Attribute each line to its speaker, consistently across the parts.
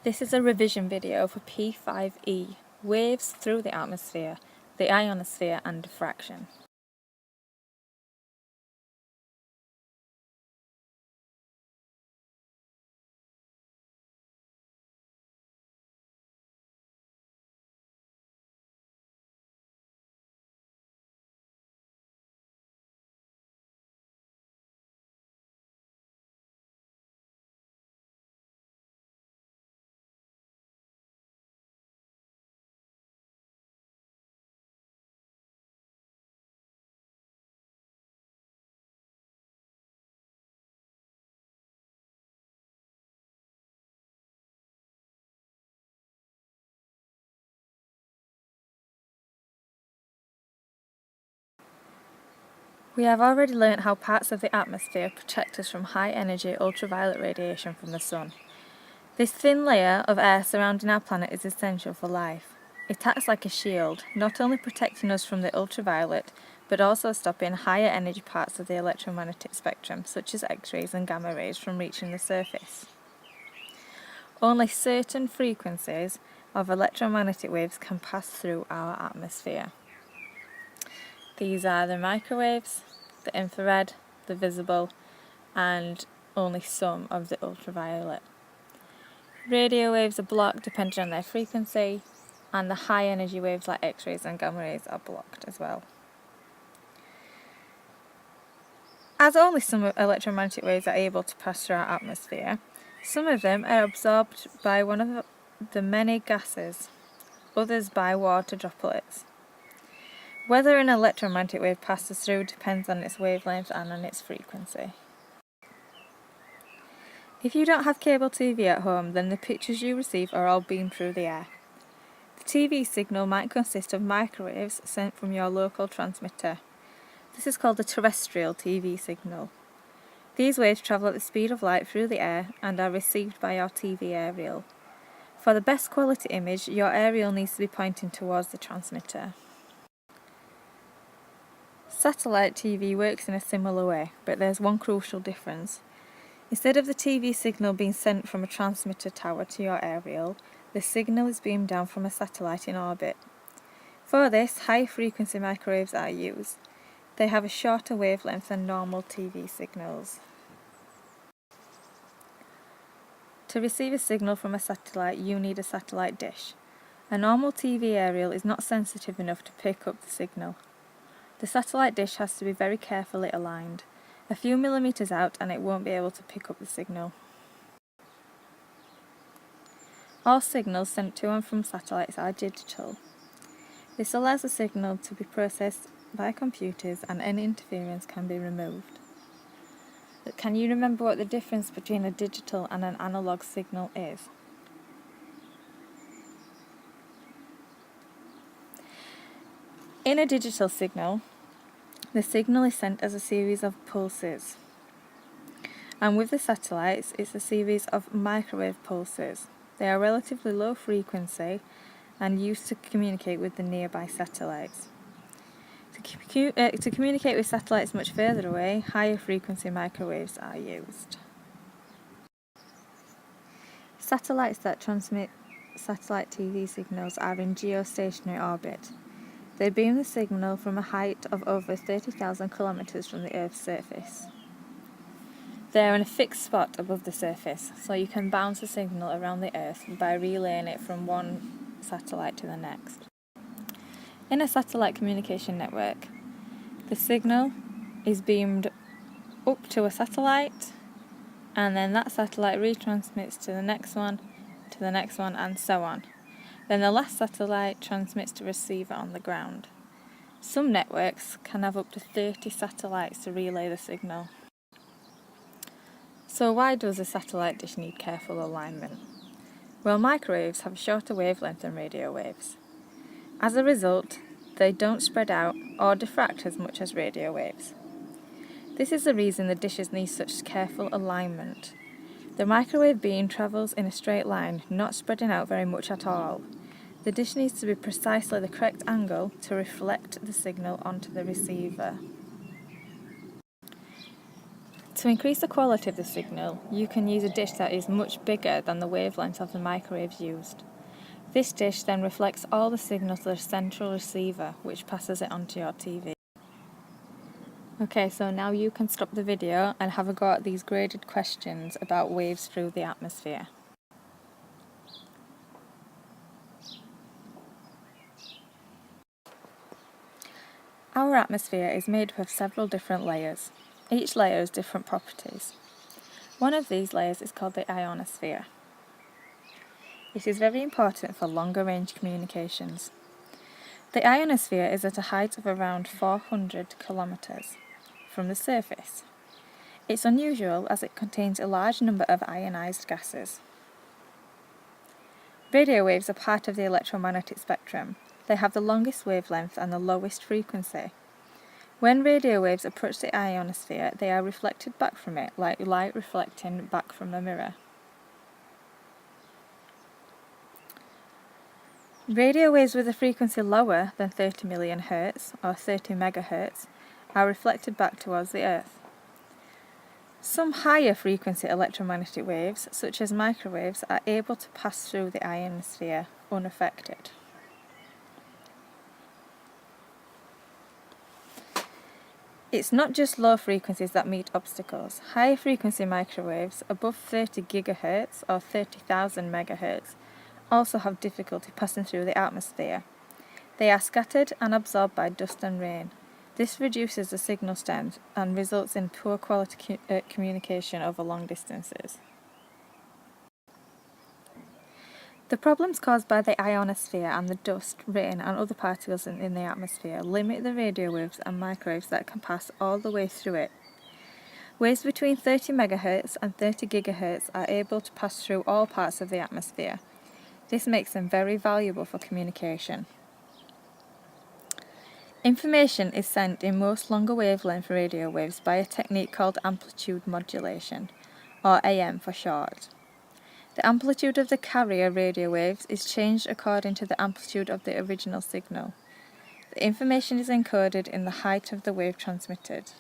Speaker 1: This is a revision video for P5e Waves through the atmosphere, the ionosphere and diffraction. We have already learnt how parts of the atmosphere protect us from high-energy ultraviolet radiation from the sun. This thin layer of air surrounding our planet is essential for life. It acts like a shield, not only protecting us from the ultraviolet, but also stopping higher energy parts of the electromagnetic spectrum, such as X-rays and gamma rays, from reaching the surface. Only certain frequencies of electromagnetic waves can pass through our atmosphere. These are the microwaves, the infrared, the visible, and only some of the ultraviolet. Radio waves are blocked depending on their frequency, and the high energy waves like X-rays and gamma rays are blocked as well. As only some electromagnetic waves are able to pass through our atmosphere, some of them are absorbed by one of the many gases, others by water droplets. Whether an electromagnetic wave passes through depends on its wavelength and on its frequency. If you don't have cable TV at home, then the pictures you receive are all beamed through the air. The TV signal might consist of microwaves sent from your local transmitter. This is called a terrestrial TV signal. These waves travel at the speed of light through the air and are received by your TV aerial. For the best quality image, your aerial needs to be pointing towards the transmitter. Satellite TV works in a similar way, but there's one crucial difference. Instead of the TV signal being sent from a transmitter tower to your aerial, the signal is beamed down from a satellite in orbit. For this, high-frequency microwaves are used. They have a shorter wavelength than normal TV signals. To receive a signal from a satellite, you need a satellite dish. A normal TV aerial is not sensitive enough to pick up the signal. The satellite dish has to be very carefully aligned. A few millimeters out and it won't be able to pick up the signal. All signals sent to and from satellites are digital. This allows the signal to be processed by computers and any interference can be removed. But can you remember what the difference between a digital and an analog signal is? In a digital signal, the signal is sent as a series of pulses. And with the satellites, it's a series of microwave pulses. They are relatively low frequency and used to communicate with the nearby satellites. To communicate with satellites much further away, higher frequency microwaves are used. Satellites that transmit satellite TV signals are in geostationary orbit. They beam the signal from a height of over 30,000 kilometers from the Earth's surface. They are in a fixed spot above the surface, so you can bounce the signal around the Earth by relaying it from one satellite to the next. In a satellite communication network, the signal is beamed up to a satellite, and then that satellite retransmits to the next one, and so on. Then the last satellite transmits to a receiver on the ground. Some networks can have up to 30 satellites to relay the signal. So why does a satellite dish need careful alignment? Well, microwaves have a shorter wavelength than radio waves. As a result, they don't spread out or diffract as much as radio waves. This is the reason the dishes need such careful alignment. The microwave beam travels in a straight line, not spreading out very much at all. The dish needs to be precisely the correct angle to reflect the signal onto the receiver. To increase the quality of the signal, you can use a dish that is much bigger than the wavelength of the microwaves used. This dish then reflects all the signal to the central receiver, which passes it onto your TV. Okay, so now you can stop the video and have a go at these graded questions about waves through the atmosphere. Our atmosphere is made up of several different layers. Each layer has different properties. One of these layers is called the ionosphere. It is very important for longer range communications. The ionosphere is at a height of around 400 kilometres from the surface. It's unusual as it contains a large number of ionised gases. Radio waves are part of the electromagnetic spectrum. They have the longest wavelength and the lowest frequency. When radio waves approach the ionosphere, they are reflected back from it, like light reflecting back from a mirror. Radio waves with a frequency lower than 30 million Hz or 30 megahertz are reflected back towards the Earth. Some higher frequency electromagnetic waves, such as microwaves, are able to pass through the ionosphere unaffected. It's not just low frequencies that meet obstacles. Higher frequency microwaves above 30 gigahertz or 30,000 megahertz also have difficulty passing through the atmosphere. They are scattered and absorbed by dust and rain. This reduces the signal strength and results in poor quality communication over long distances. The problems caused by the ionosphere and the dust, rain and other particles in the atmosphere limit the radio waves and microwaves that can pass all the way through it. Waves between 30 MHz and 30 GHz are able to pass through all parts of the atmosphere. This makes them very valuable for communication. Information is sent in most longer wavelength radio waves by a technique called amplitude modulation, or AM for short. The amplitude of the carrier radio waves is changed according to the amplitude of the original signal. The information is encoded in the height of the wave transmitted.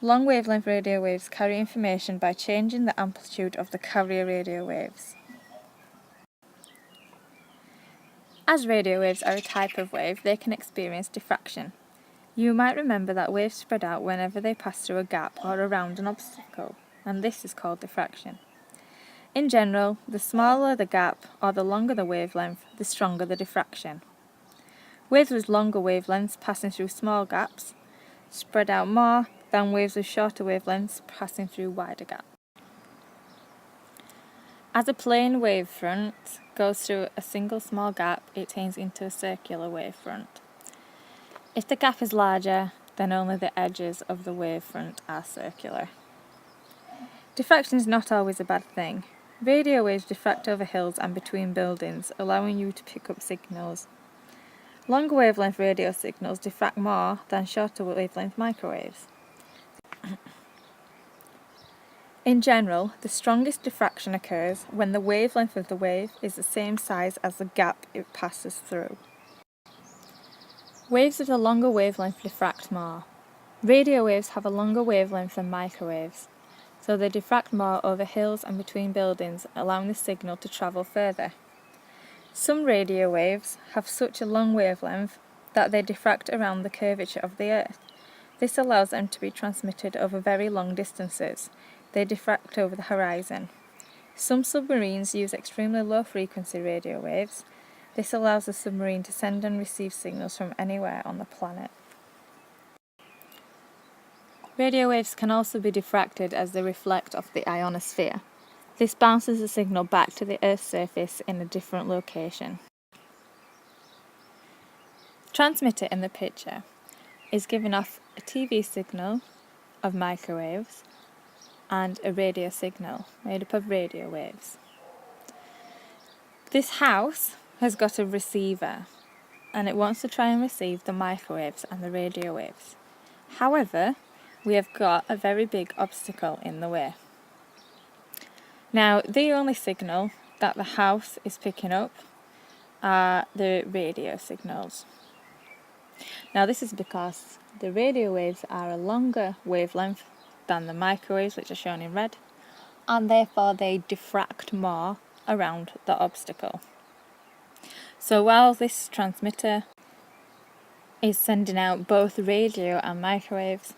Speaker 1: Long wavelength radio waves carry information by changing the amplitude of the carrier radio waves. As radio waves are a type of wave, they can experience diffraction. You might remember that waves spread out whenever they pass through a gap or around an obstacle, and this is called diffraction. In general, the smaller the gap or the longer the wavelength, the stronger the diffraction. Waves with longer wavelengths passing through small gaps spread out more than waves with shorter wavelengths passing through wider gaps. As a plane wavefront goes through a single small gap, it turns into a circular wavefront. If the gap is larger, then only the edges of the wavefront are circular. Diffraction is not always a bad thing. Radio waves diffract over hills and between buildings, allowing you to pick up signals. Longer wavelength radio signals diffract more than shorter wavelength microwaves. In general, the strongest diffraction occurs when the wavelength of the wave is the same size as the gap it passes through. Waves with a longer wavelength diffract more. Radio waves have a longer wavelength than microwaves, so they diffract more over hills and between buildings, allowing the signal to travel further. Some radio waves have such a long wavelength that they diffract around the curvature of the Earth. This allows them to be transmitted over very long distances. They diffract over the horizon. Some submarines use extremely low frequency radio waves. This allows the submarine to send and receive signals from anywhere on the planet. Radio waves can also be diffracted as they reflect off the ionosphere. This bounces the signal back to the Earth's surface in a different location. The transmitter in the picture is giving off a TV signal of microwaves and a radio signal made up of radio waves. This house has got a receiver and it wants to try and receive the microwaves and the radio waves. However, we have got a very big obstacle in the way. Now, the only signal that the house is picking up are the radio signals. Now this is because the radio waves are a longer wavelength than the microwaves, which are shown in red, and therefore they diffract more around the obstacle. So while this transmitter is sending out both radio and microwaves,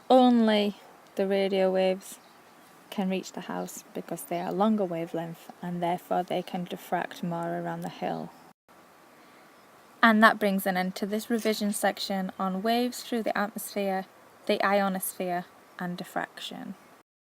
Speaker 1: only the radio waves can reach the house because they are longer wavelength and therefore they can diffract more around the hill. And that brings an end to this revision section on waves through the atmosphere, the ionosphere and diffraction.